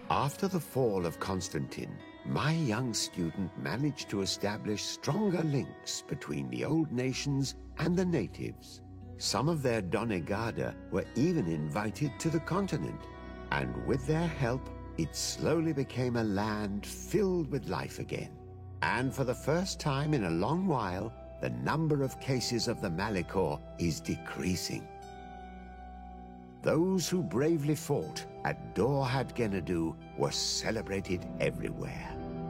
After the fall of Constantine, my young student managed to establish stronger links between the old nations and the natives. Some of their Donegada were even invited to the continent, and with their help, it slowly became a land filled with life again. And for the first time in a long while, the number of cases of the Malichor is decreasing. Those who bravely fought at Dorhad Gennadu were celebrated everywhere.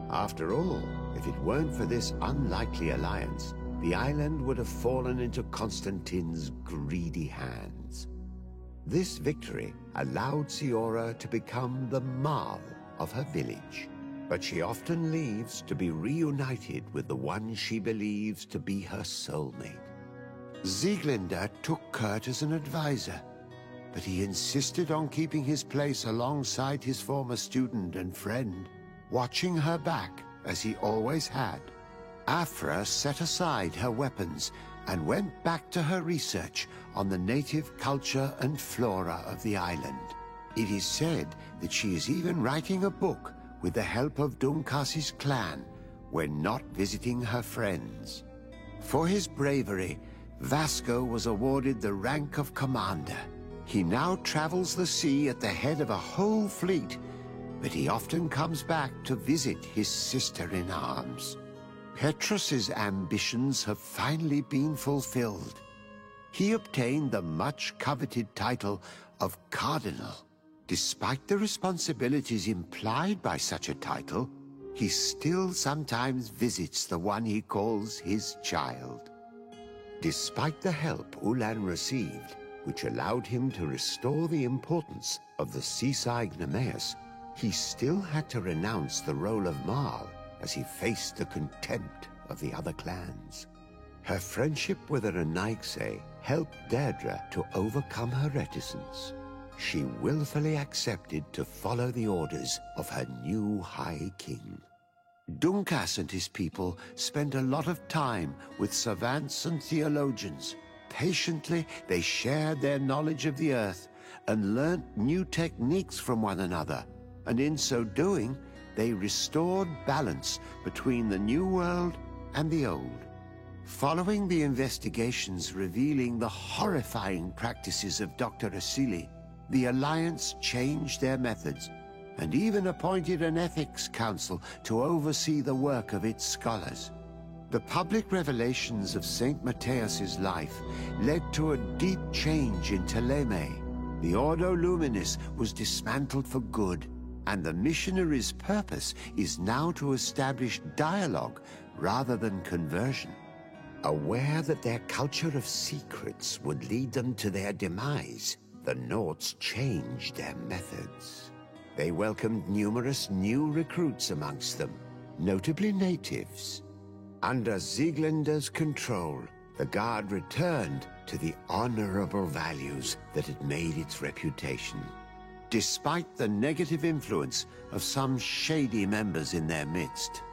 After all, if it weren't for this unlikely alliance, the island would have fallen into Constantine's greedy hands. This victory allowed Siora to become the Marl of her village, but she often leaves to be reunited with the one she believes to be her soulmate. Sieglinde took Kurt as an advisor, but he insisted on keeping his place alongside his former student and friend, watching her back as he always had. Afra set aside her weapons and went back to her research on the native culture and flora of the island. It is said that she is even writing a book with the help of Dunkas's clan when not visiting her friends. For his bravery, Vasco was awarded the rank of commander. He now travels the sea at the head of a whole fleet, but he often comes back to visit his sister-in-arms. Petrus's ambitions have finally been fulfilled. He obtained the much-coveted title of Cardinal. Despite the responsibilities implied by such a title, he still sometimes visits the one he calls his child. Despite the help Ulan received, which allowed him to restore the importance of the seaside Nemeus, he still had to renounce the role of Marl as he faced the contempt of the other clans. Her friendship with Aranaikse helped Deirdre to overcome her reticence. She willfully accepted to follow the orders of her new High King. Dunkas and his people spent a lot of time with savants and theologians. Patiently, they shared their knowledge of the earth and learnt new techniques from one another, and in so doing, they restored balance between the New World and the Old. Following the investigations revealing the horrifying practices of Dr. Asili, the Alliance changed their methods and even appointed an ethics council to oversee the work of its scholars. The public revelations of St. Matthias's life led to a deep change in Ptolemy. The Ordo Luminis was dismantled for good, and the missionaries' purpose is now to establish dialogue rather than conversion. Aware that their culture of secrets would lead them to their demise, the Nords changed their methods. They welcomed numerous new recruits amongst them, notably natives. Under Sieglinde's control, the Guard returned to the honorable values that had made its reputation. Despite the negative influence of some shady members in their midst,